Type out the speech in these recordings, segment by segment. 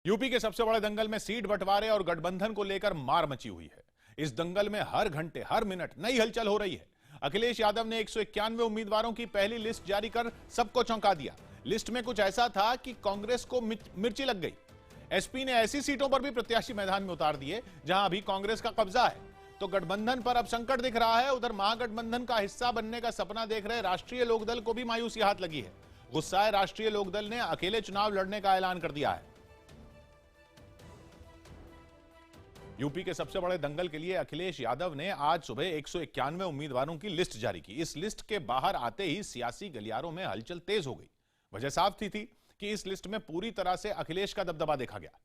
UP के सबसे बड़े दंगल में सीट बंटवारे और गठबंधन को लेकर मार मची हुई है। इस दंगल में हर घंटे हर मिनट नई हलचल हो रही है। अखिलेश यादव ने 191 उम्मीदवारों की पहली लिस्ट जारी कर सबको चौंका दिया। लिस्ट में कुछ ऐसा था कि कांग्रेस को मिर्ची लग गई। एसपी ने ऐसी सीटों पर भी प्रत्याशी मैदान में उतार दिए जहां अभी कांग्रेस का कब्जा है, तो गठबंधन पर अब संकट दिख रहा है। उधर महागठबंधन का हिस्सा बनने का सपना देख रहे राष्ट्रीय लोकदल को भी मायूसी हाथ लगी है। गुस्साए राष्ट्रीय लोकदल ने अकेले चुनाव लड़ने का ऐलान कर दिया है। यूपी के सबसे बड़े दंगल के लिए अखिलेश यादव ने आज सुबह 191 उम्मीदवारों की लिस्ट जारी की। इस लिस्ट के बाहर आते ही सियासी गलियारों में हलचल तेज हो गई। वजह साफ थी कि इस लिस्ट में पूरी तरह से अखिलेश का दबदबा देखा गया।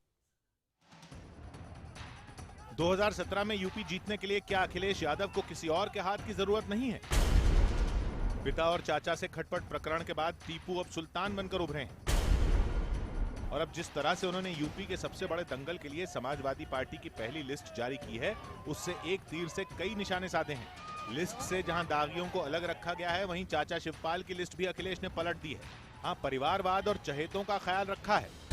2017 में यूपी जीतने के लिए क्या अखिलेश यादव को किसी और के हाथ की जरूरत नहीं है? पिता और चाचा से खटपट प्रकरण के बाद टीपू अब सुल्तान बनकर उभरे हैं और अब जिस तरह से उन्होंने यूपी के सबसे बड़े दंगल के लिए समाजवादी पार्टी की पहली लिस्ट जारी की है, उससे एक तीर से कई निशाने साधे हैं। लिस्ट से जहां दागियों को अलग रखा गया है, वहीं चाचा शिवपाल की लिस्ट भी अखिलेश ने पलट दी है। हां, परिवारवाद और चहेतों का ख्याल रखा है।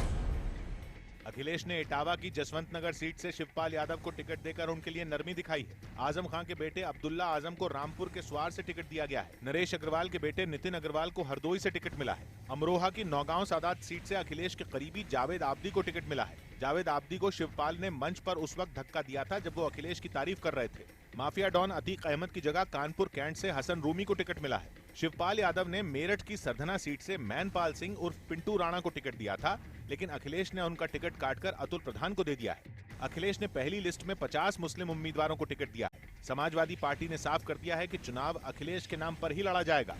अखिलेश ने इटावा की जसवंत नगर सीट से शिवपाल यादव को टिकट देकर उनके लिए नरमी दिखाई है। आजम खान के बेटे अब्दुल्ला आजम को रामपुर के स्वार से टिकट दिया गया है। नरेश अग्रवाल के बेटे नितिन अग्रवाल को हरदोई से टिकट मिला है। अमरोहा की नौगांव सादात सीट से अखिलेश के करीबी जावेद आब्दी को टिकट मिला है। जावेद आब्दी को शिवपाल ने मंच पर उस वक्त धक्का दिया था जब वो अखिलेश की तारीफ कर रहे थे। माफिया डॉन अतीक अहमद की जगह कानपुर कैंट से हसन रूमी को टिकट मिला है। शिवपाल यादव ने मेरठ की सरधना सीट से मैनपाल सिंह उर्फ पिंटू राणा को टिकट दिया था, लेकिन अखिलेश ने उनका टिकट काटकर अतुल प्रधान को दे दिया है। अखिलेश ने पहली लिस्ट में 50 मुस्लिम उम्मीदवारों को टिकट दिया है। समाजवादी पार्टी ने साफ कर दिया है कि चुनाव अखिलेश के नाम पर ही लड़ा जाएगा।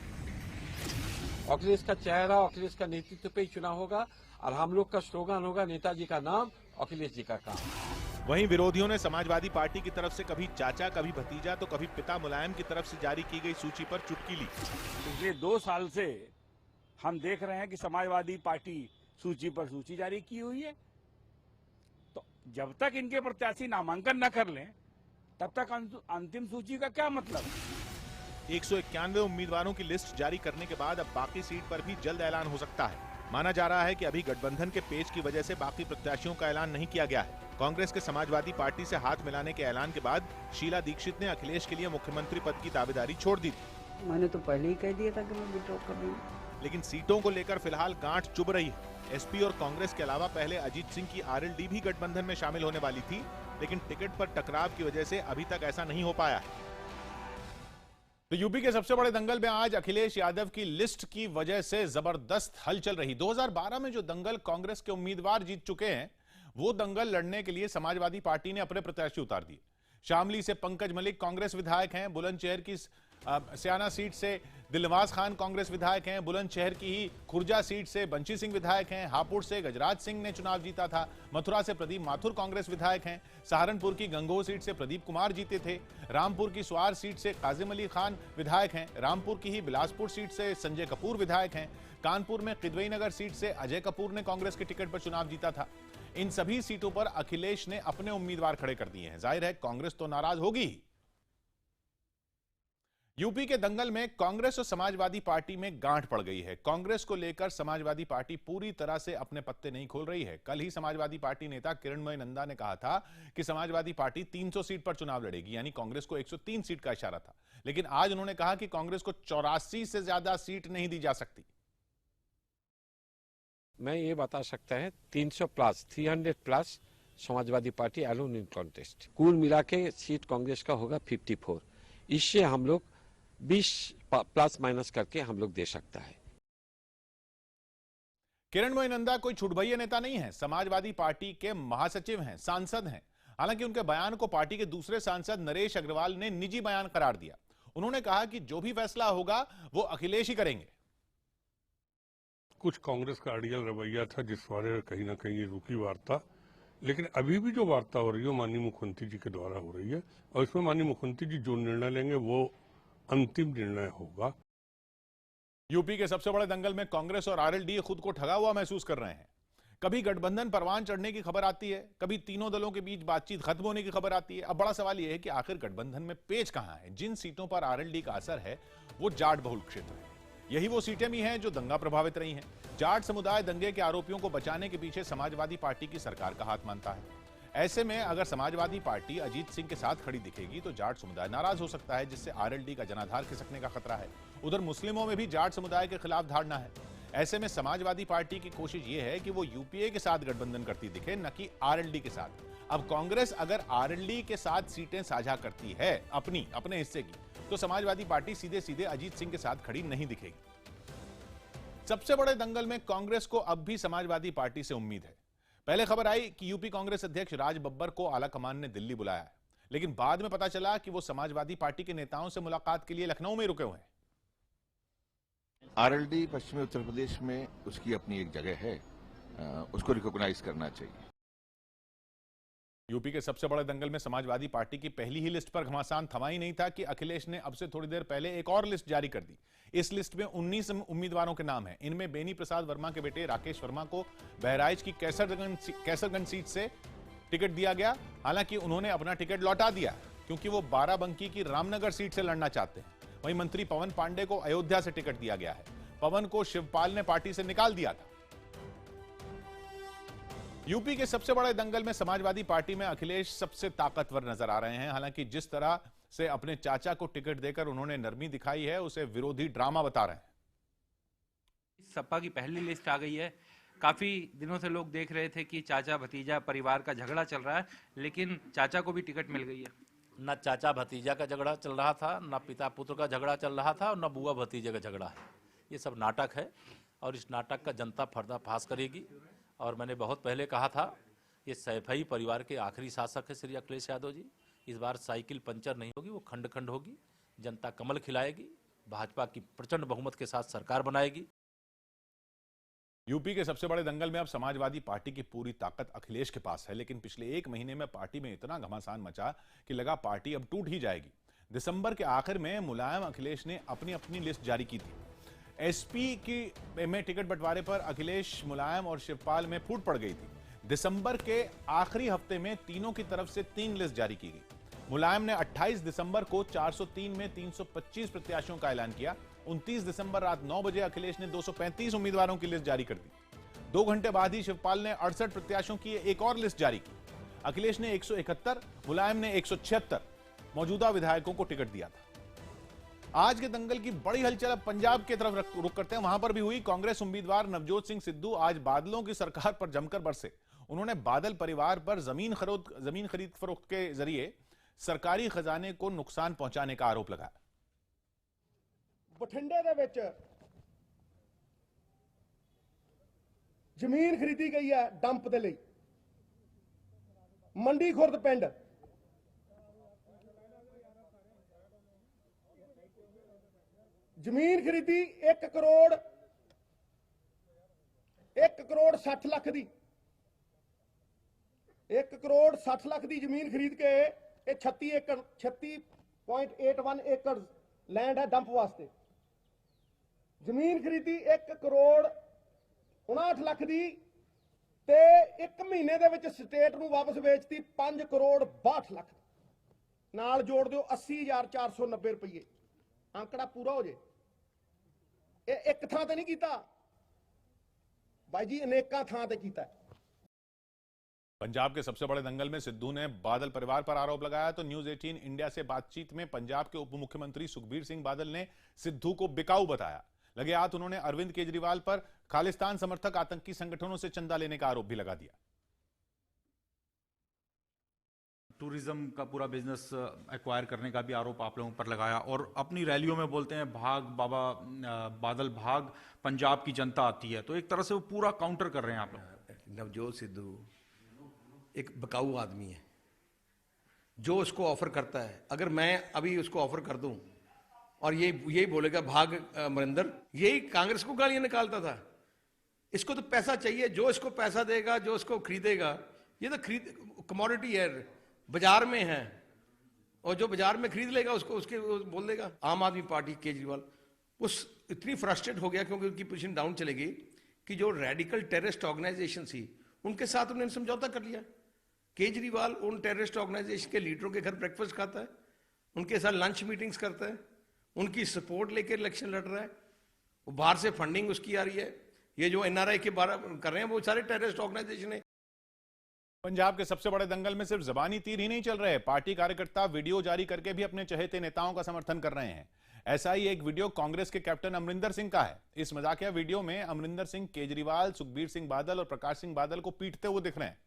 अखिलेश का चेहरा, अखिलेश का नेतृत्व पे ही चुनाव होगा और हम लोग का स्लोगन होगा नेताजी का नाम, अखिलेश जी का काम। वहीं विरोधियों ने समाजवादी पार्टी की तरफ से कभी चाचा, कभी भतीजा, तो कभी पिता मुलायम की तरफ से जारी की गई सूची पर चुटकी ली। पिछले 2 साल से हम देख रहे हैं कि समाजवादी पार्टी सूची पर सूची जारी की हुई है, तो जब तक इनके प्रत्याशी नामांकन न कर लें तब तक अंतिम सूची का क्या मतलब? 191 उम्मीदवारों की लिस्ट जारी करने के बाद अब बाकी सीट पर भी जल्द ऐलान हो सकता है। माना जा रहा है कि अभी गठबंधन के पेच की वजह से बाकी प्रत्याशियों का ऐलान नहीं किया गया है। कांग्रेस के समाजवादी पार्टी से हाथ मिलाने के ऐलान के बाद शीला दीक्षित ने अखिलेश के लिए मुख्यमंत्री पद की दावेदारी छोड़ दी थी। मैंने तो पहले ही कह दिया था कि मैं विड्रॉ कर दूंगा। लेकिन सीटों को लेकर फिलहाल गांठ चुभ रही है। एसपी और कांग्रेस के अलावा पहले अजीत सिंह की आरएलडी भी गठबंधन में शामिल होने वाली थी, लेकिन टिकट पर टकराव की वजह से अभी तक ऐसा नहीं हो पाया है। तो यूपी के सबसे बड़े दंगल में आज अखिलेश यादव की लिस्ट की वजह से जबरदस्त हलचल रही। 2012 में जो दंगल कांग्रेस के उम्मीदवार जीत चुके हैं, वो दंगल लड़ने के लिए समाजवादी पार्टी ने अपने प्रत्याशी उतार दिए। शामली से पंकज मलिक कांग्रेस विधायक हैं। बुलंदशहर की स्याना सीट से दिलनवाज खान कांग्रेस विधायक हैं। बुलंदशहर की ही खुर्जा सीट से बंशी सिंह विधायक हैं। हापुड़ से गजराज सिंह ने चुनाव जीता था। मथुरा से प्रदीप माथुर कांग्रेस विधायक हैं। सहारनपुर की गंगोह सीट से प्रदीप कुमार जीते थे। रामपुर की स्वार सीट से काजिम अली खान विधायक हैं। रामपुर की ही बिलासपुर सीट से संजय कपूर विधायक हैं। कानपुर में किदवई नगर सीट से अजय कपूर ने कांग्रेस के टिकट पर चुनाव जीता था। इन सभी सीटों पर अखिलेश ने अपने उम्मीदवार खड़े कर दिए हैं। जाहिर है कांग्रेस तो नाराज होगी ही। यूपी के दंगल में कांग्रेस और समाजवादी पार्टी में गांठ पड़ गई है। कांग्रेस को लेकर समाजवादी पार्टी पूरी तरह से अपने पत्ते नहीं खोल रही है। कल ही समाजवादी पार्टी नेता किरणमय नंदा ने कहा था कि समाजवादी पार्टी 300 सीट पर चुनाव लड़ेगी, यानी कांग्रेस को 103 सीट का इशारा था। लेकिन आज उन्होंने कहा कि कांग्रेस को 84 से ज्यादा सीट नहीं दी जा सकती। मैं ये बता सकता है 300 plus 300 plus Samajwadi party alone in contest. कुल मिला के सीट कांग्रेस का होगा 54। इससे हम लोग 20 प्लस माइनस करके हम लोग दे सकता है। किरणमय नंदा कोई छुटभैया नेता नहीं है। समाजवादी पार्टी के महासचिव हैं, सांसद हैं। हालांकि उनके बयान को पार्टी के दूसरे सांसद नरेश अग्रवाल ने निजी बयान करार दिया। उन्होंने कहा कि जो भी फैसला होगा वो अखिलेश ही करेंगे। कुछ कांग्रेस का अड़ियल रवैया था जिस बारे में कहीं ना कहीं ये रुकी वार्ता, लेकिन अभी भी जो वार्ता हो रही है माननीय मुख्यमंत्री जी के द्वारा हो रही है और इसमें माननीय मुख्यमंत्री जी जो निर्णय लेंगे वो अंतिम निर्णय होगा। यूपी के सबसे बड़े दंगल में कांग्रेस और आरएलडी खुद को ठगा हुआ महसूस कर रहे हैं। कभी गठबंधन परवान चढ़ने की खबर आती है, कभी तीनों दलों के बीच बातचीत खत्म होने की खबर आती है। अब बड़ा सवाल यह है कि आखिर गठबंधन में पेच कहां है। जिन सीटों पर आरएलडी का असर है वो जाट बहुल क्षेत्र है। यही वो सीटें भी हैं जो दंगा प्रभावित रही हैं। जाट समुदाय दंगे के आरोपियों को बचाने के पीछे समाजवादी पार्टी की सरकार का हाथ मानता है। ऐसे में अगर समाजवादी पार्टी अजीत सिंह के साथ खड़ी दिखेगी तो जाट समुदाय नाराज हो सकता है, जिससे आरएलडी का जनाधार खिसकने का खतरा है। उधर मुस्लिमों में भी जाट समुदाय के खिलाफ धारणा है। ऐसे में समाजवादी पार्टी की कोशिश यह है कि वो यूपीए के साथ गठबंधन करती दिखे, न कि आरएलडी के साथ। अब कांग्रेस अगर आरएलडी के साथ सीटें साझा करती है अपने हिस्से की, तो समाजवादी पार्टी सीधे सीधे अजीत सिंह के साथ खड़ी नहीं दिखेगी। सबसे बड़े दंगल में कांग्रेस को अब भी समाजवादी पार्टी से उम्मीद है। पहले खबर आई कि यूपी कांग्रेस अध्यक्ष राज बब्बर को आलाकमान ने दिल्ली बुलाया है, लेकिन बाद में पता चला कि वो समाजवादी पार्टी के नेताओं से मुलाकात के लिए लखनऊ में रुके हुए हैं। आरएलडी पश्चिमी उत्तर प्रदेश में उसकी अपनी एक जगह है, उसको रिकॉग्नाइज करना चाहिए। यूपी के सबसे बड़े दंगल में समाजवादी पार्टी की पहली ही लिस्ट पर घमासान थमा ही नहीं था कि अखिलेश ने अब से थोड़ी देर पहले एक और लिस्ट जारी कर दी। इस लिस्ट में 19 उम्मीदवारों के नाम हैं। इनमें बेनी प्रसाद वर्मा के बेटे राकेश वर्मा को बहराइच की कैसरगंज सीट से टिकट दिया गया। हालांकि उन्होंने अपना टिकट लौटा दिया क्योंकि वो बाराबंकी की रामनगर सीट से लड़ना चाहते हैं। वहीं मंत्री पवन पांडे को अयोध्या से टिकट दिया गया है। पवन को शिवपाल ने पार्टी से निकाल दिया था। यूपी के सबसे बड़े दंगल में समाजवादी पार्टी में अखिलेश सबसे ताकतवर नजर आ रहे हैं। हालांकि जिस तरह से अपने चाचा को टिकट देकर उन्होंने नरमी दिखाई है, उसे विरोधी ड्रामा बता रहे हैं। सपा की पहली लिस्ट आ गई है। काफी दिनों से लोग देख रहे थे कि चाचा भतीजा परिवार का झगड़ा चल रहा है, लेकिन चाचा को भी टिकट मिल गई है। न चाचा भतीजा का झगड़ा चल रहा था, न पिता पुत्र का झगड़ा चल रहा था, और न बुआ भतीजे का झगड़ा है। ये सब नाटक है और इस नाटक का जनता पर्दाफाश करेगी। और मैंने बहुत पहले कहा था, ये सैफई परिवार के आखिरी शासक है श्री अखिलेश यादव जी। इस बार साइकिल पंचर नहीं होगी, वो खंड खंड होगी। जनता कमल खिलाएगी, भाजपा की प्रचंड बहुमत के साथ सरकार बनाएगी। यूपी के सबसे बड़े दंगल में अब समाजवादी पार्टी की पूरी ताकत अखिलेश के पास है, लेकिन पिछले एक महीने में पार्टी में इतना घमासान मचा कि लगा पार्टी अब टूट ही जाएगी। दिसंबर के आखिर में मुलायम अखिलेश ने अपनी लिस्ट जारी की थी। एसपी की में टिकट बंटवारे पर अखिलेश, मुलायम और शिवपाल में फूट पड़ गई थी। दिसंबर के आखिरी हफ्ते में तीनों की तरफ से 3 लिस्ट जारी की गई। मुलायम ने 28 दिसंबर को 403 में 325 प्रत्याशियों का ऐलान किया। 29 दिसंबर रात 9 बजे अखिलेश ने 235 उम्मीदवारों की लिस्ट जारी कर दी। 2 घंटे बाद ही शिवपाल ने 68 प्रत्याशियों की एक और लिस्ट जारी की। अखिलेश ने 171, मुलायम ने 176 मौजूदा विधायकों को टिकट दिया था। आज के दंगल की बड़ी हलचल अब पंजाब की तरफ रुख करते हैं। वहां पर भी हुई। कांग्रेस उम्मीदवार नवजोत सिंह सिद्धू आज बादलों की सरकार पर जमकर बरसे। उन्होंने बादल परिवार पर जमीन खरीद फरोख्त के जरिए सरकारी खजाने को नुकसान पहुंचाने का आरोप लगाया। बठिंडे दे विच जमीन खरीदी गई है डंप दे लई। मंडी खुर्द पिंड जमीन खरीदी 1 करोड़ 60 लाख दी। 1 करोड़ 60 लाख दी जमीन खरीद के 36.81 एकड़ लैंड है डंप वास्ते। जमीन खरीदी 1 करोड़ 59 लाख दी ते 1 महीने दे विच स्टेट नूं वापस बेचती 5 करोड़ 62 लाख। नाल जोड़ दिओ 80,490 रुपये। आंकड़ा पूरा हो जाए। एक थां ते नहीं कीता भाई जी, अनेकां थां ते कीता। पंजाब के सबसे बड़े दंगल में सिद्धू ने बादल परिवार पर आरोप लगाया तो न्यूज 18 इंडिया से बातचीत में पंजाब के उप मुख्यमंत्री सुखबीर सिंह बादल ने सिद्धू को बिकाऊ बताया। लगे हाथ उन्होंने अरविंद केजरीवाल पर खालिस्तान समर्थक आतंकी संगठनों से चंदा लेने का आरोप भी लगा दिया। टूरिज्म का पूरा बिजनेस एक्वायर करने का भी आरोप आप लोगों पर लगाया और अपनी रैलियों में बोलते हैं भाग बाबा बादल भाग, पंजाब की जनता आती है। तो एक तरह से वो पूरा काउंटर कर रहे हैं आप लोग। नवजोत सिद्धू एक बकाऊ आदमी है। जो उसको ऑफर करता है, अगर मैं अभी उसको ऑफर कर दूं और यही बोलेगा भाग अमरिंदर, यही कांग्रेस को गालियां निकालता था। इसको तो पैसा चाहिए, जो इसको पैसा देगा, जो इसको खरीदेगा, ये तो कमोडिटी है, बाजार में है, और जो बाजार में खरीद लेगा उसको उसके बोल देगा। आम आदमी पार्टी केजरीवाल उस इतनी फ्रस्ट्रेट हो गया क्योंकि उनकी पोजीशन डाउन चली गई कि जो रेडिकल टेररिस्ट ऑर्गेनाइजेशन थी उनके साथ उन्होंने समझौता कर लिया। केजरीवाल उन टेररिस्ट ऑर्गेनाइजेशन के लीडरों के घर ब्रेकफास्ट खाता है, उनके साथ लंच मीटिंग्स करता है, उनकी सपोर्ट लेकर इलेक्शन लड़ रहा है, वो बाहर से फंडिंग उसकी आ रही है। ये जो एनआरआई के बारे कर रहे हैं वो सारे टेररिस्ट ऑर्गेनाइजेशन है। पंजाब के सबसे बड़े दंगल में सिर्फ जबानी तीर ही नहीं चल रहे, पार्टी कार्यकर्ता वीडियो जारी करके भी अपने चहेते नेताओं का समर्थन कर रहे हैं। ऐसा ही एक वीडियो कांग्रेस के कैप्टन अमरिंदर सिंह का है। इस मजाकिया वीडियो में अमरिंदर सिंह केजरीवाल, सुखबीर सिंह बादल और प्रकाश सिंह बादल को पीटते हुए दिख रहे हैं।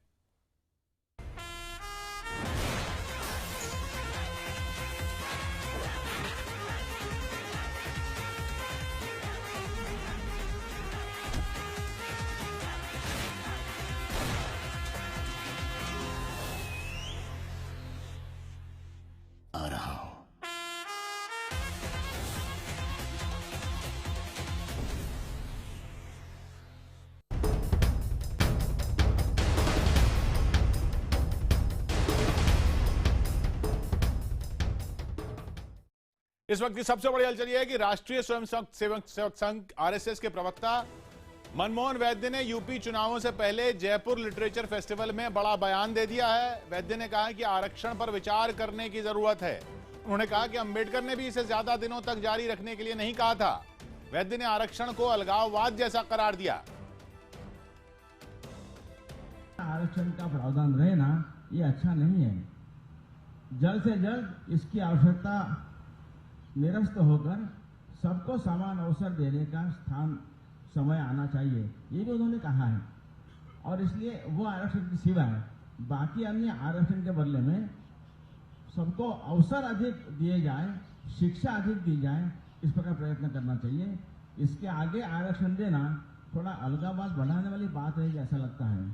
आ रहा हूं। इस वक्त की सबसे बड़ी हलचल यह है कि राष्ट्रीय स्वयंसेवक संघ आरएसएस के प्रवक्ता मनमोहन वैद्य ने यूपी चुनावों से पहले जयपुर लिटरेचर फेस्टिवल में बड़ा बयान दे दिया है। वैद्य ने कहा कि आरक्षण पर विचार करने की जरूरत है। उन्होंने कहा कि अंबेडकर ने भी इसे ज्यादा दिनों तक जारी रखने के लिए नहीं कहा था। वैद्य ने आरक्षण को अलगाववाद जैसा करार दिया। आरक्षण का प्रावधान रहे ना, ये अच्छा नहीं है। जल्द से जल्द इसकी आवश्यकता निरस्त होकर सबको समान अवसर देने का समय आना चाहिए, ये भी उन्होंने कहा है। और इसलिए वो आरक्षण की सिवाय बाकी अन्य आरक्षण के बदले में सबको अवसर अधिक दिए जाए, शिक्षा अधिक दी जाए, इस प्रकार प्रयत्न करना चाहिए। इसके आगे आरक्षण देना थोड़ा अलगाववाद बढ़ाने वाली बात है, ऐसा लगता है।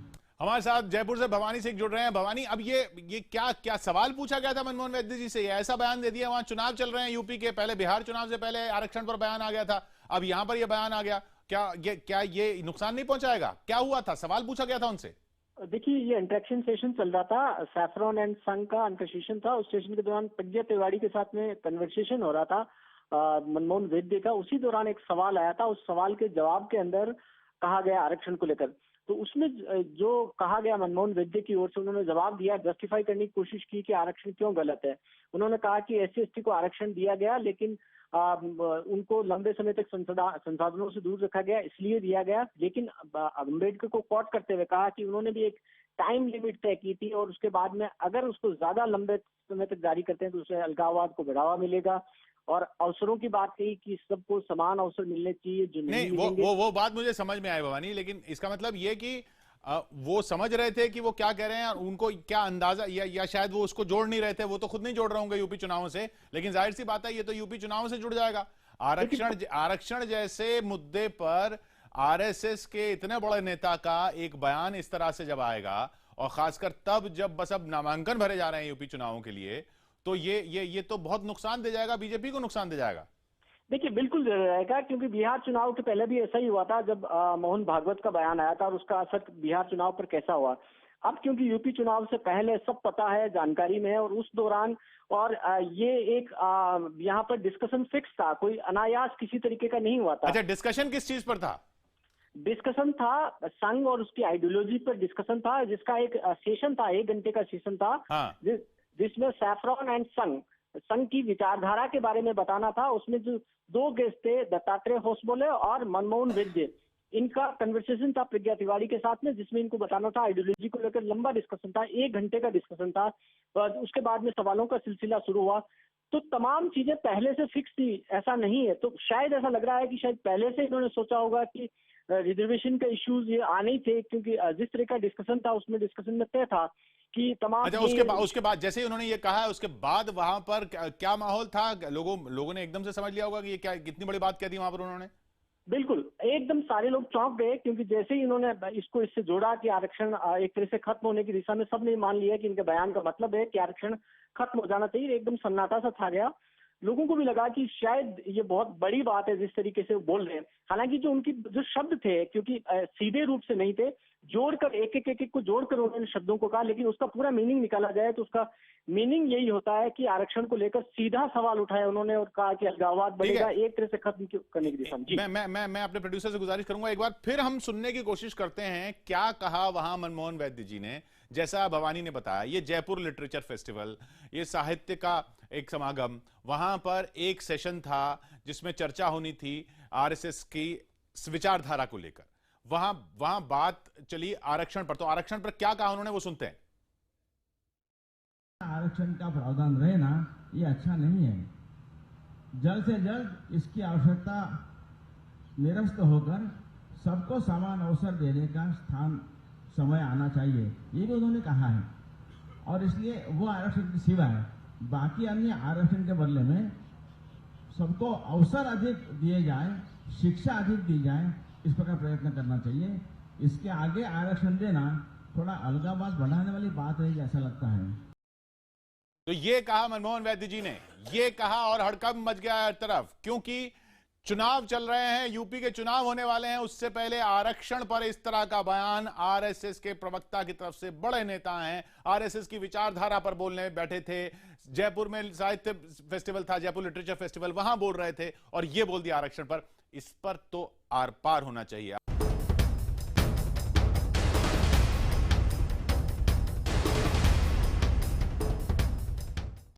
हमारे साथ जयपुर से भवानी सिंह जुड़ रहे हैं। भवानी, अब ये क्या सवाल पूछा गया था मनमोहन वैद्य जी से? ऐसा बयान दे दिया, वहां चुनाव चल रहे हैं यूपी के, पहले बिहार चुनाव से पहले आरक्षण पर बयान आ गया था, अब यहां पर यह बयान आ गया। क्या ये नुकसान नहीं पहुंचाएगा? क्या हुआ था? सवाल पूछा गया था उनसे। देखिए, ये इंटरेक्शन सेशन चल रहा था, सैफरॉन एंड संघ का अंतर सेशन था। उस सेशन के दौरान प्रज्ञा तिवारी के साथ में कन्वर्सेशन हो रहा था मनमोहन वैद्य का। उसी दौरान एक सवाल आया था, उस सवाल के जवाब के अंदर कहा गया आरक्षण को लेकर, तो उसमें जो कहा गया मनमोहन वैद्य की ओर से, उन्होंने जवाब दिया, जस्टिफाई करने की कोशिश की कि आरक्षण क्यों गलत है। उन्होंने कहा कि SC/ST को आरक्षण दिया गया, लेकिन उनको लंबे समय तक संसाधनों से दूर रखा गया, इसलिए दिया गया। लेकिन अम्बेडकर को कोट करते हुए कहा कि उन्होंने भी एक टाइम लिमिट तय की थी और उसके बाद में अगर उसको ज्यादा लंबे समय तक जारी करते हैं तो उससे अलगाववाद को बढ़ावा मिलेगा। और अवसरों की बात कही कि सबको समान अवसर मिलने चाहिए, जो नहीं वो बात मुझे समझ में आई भवानी, लेकिन इसका मतलब ये कि वो समझ रहे थे कि वो क्या कह रहे हैं, उनको क्या अंदाजा या शायद वो उसको जोड़ नहीं रहे थे। वो तो खुद नहीं जोड़ रहे होंगे यूपी चुनावों से, लेकिन जाहिर सी बात है ये तो यूपी चुनावों से जुड़ जाएगा। आरक्षण जैसे मुद्दे पर आरएसएस के इतने बड़े नेता का एक बयान इस तरह से जब आएगा, और खासकर तब जब बस अब नामांकन भरे जा रहे हैं यूपी चुनावों के लिए, तो ये तो बहुत नुकसान दे जाएगा, बीजेपी को नुकसान दे जाएगा। देखिए, बिल्कुल रहेगा, क्योंकि बिहार चुनाव के पहले भी ऐसा ही हुआ था जब मोहन भागवत का बयान आया था और उसका असर बिहार चुनाव पर कैसा हुआ। अब क्योंकि यूपी चुनाव से पहले सब पता है, जानकारी में है, और उस दौरान और ये एक यहाँ पर डिस्कशन फिक्स था, कोई अनायास किसी तरीके का नहीं हुआ था। अच्छा, डिस्कशन किस चीज पर था? डिस्कशन था संघ और उसकी आइडियोलॉजी पर डिस्कशन था, जिसका एक सेशन था, 1 घंटे का सेशन था। हाँ। जिसमें सैफरॉन एंड संघ की विचारधारा के बारे में बताना था। उसमें जो 2 गेस्ट थे, दत्तात्रेय होसबोले और मनमोहन वैद्य, इनका कन्वर्सेशन था प्रज्ञा तिवारी के साथ में, जिसमें इनको बताना था आइडियोलॉजी को लेकर। लंबा डिस्कशन था, 1 घंटे का डिस्कशन था। उसके बाद में सवालों का सिलसिला शुरू हुआ, तो तमाम चीजें पहले से फिक्स थी, ऐसा नहीं है। तो शायद ऐसा लग रहा है कि शायद पहले से इन्होंने सोचा होगा कि रिजर्वेशन का इश्यूज ये आने ही थे, क्योंकि जिस तरह का डिस्कशन था उसमें डिस्कशन में तय था कि तमाम। अच्छा, उसके बाद जैसे ही उन्होंने ये कहा, उसके बाद वहां पर क्या माहौल था? लोगों ने एकदम से समझ लिया होगा कि ये क्या कितनी बड़ी बात कह दी वहां पर उन्होंने? बिल्कुल, एकदम सारे लोग चौंक गए, क्योंकि जैसे ही इन्होंने इसको इससे जोड़ा कि आरक्षण एक तरह से खत्म होने की दिशा में, सबने मान लिया कि इनके बयान का मतलब है कि आरक्षण खत्म हो जाना चाहिए। एकदम सन्नाटा सा छा गया। लोगों को भी लगा कि शायद ये बहुत बड़ी बात है जिस तरीके से वो बोल रहे हैं। हालांकि जो शब्द थे, क्योंकि सीधे रूप से नहीं थे, जोड़कर एक को जोड़कर उन्होंने शब्दों को कहा, लेकिन उसका पूरा मीनिंग निकाला जाए तो उसका मीनिंग यही होता है कि आरक्षण को लेकर सीधा सवाल उठाया उन्होंने और कहा कि अलगाववाद बढ़ेगा, एक तरह से खत्म करने की दिशा में। मैं अपने प्रोड्यूसर से गुजारिश करूंगा, एक बार फिर हम सुनने की कोशिश करते हैं क्या कहा वहां मनमोहन वैद्य जी ने। जैसा भवानी ने बताया, ये जयपुर लिटरेचर फेस्टिवल, ये साहित्य का एक समागम, वहां पर एक सेशन था जिसमें चर्चा होनी थी आरएसएस की विचारधारा को लेकर। वहां बात चली आरक्षण पर, तो आरक्षण पर क्या कहा उन्होंने वो सुनते हैं। आरक्षण का प्रावधान रहे ना, ये अच्छा नहीं है। जल्द से जल्द इसकी आवश्यकता निरस्त होकर सबको समान अवसर देने का समय आना चाहिए, ये भी उन्होंने कहा है। और इसलिए वो आरक्षण के सिवाय बाकी अन्य आरक्षण के बदले में सबको अवसर अधिक दिए जाए, शिक्षा अधिक दी जाए, इस प्रकार प्रयत्न करना चाहिए। इसके आगे आरक्षण देना थोड़ा अलगाववाद बढ़ाने वाली बात है, ऐसा लगता है। तो ये कहा मनमोहन वैद्य जी ने, ये कहा और हड़कंप मच गया हर तरफ, क्योंकि चुनाव चल रहे हैं, यूपी के चुनाव होने वाले हैं। उससे पहले आरक्षण पर इस तरह का बयान आरएसएस के प्रवक्ता की तरफ से, बड़े नेता हैं, आरएसएस की विचारधारा पर बोलने बैठे थे। जयपुर में साहित्य फेस्टिवल था, जयपुर लिटरेचर फेस्टिवल, वहां बोल रहे थे और ये बोल दिया आरक्षण पर। इस पर तो आर पार होना चाहिए।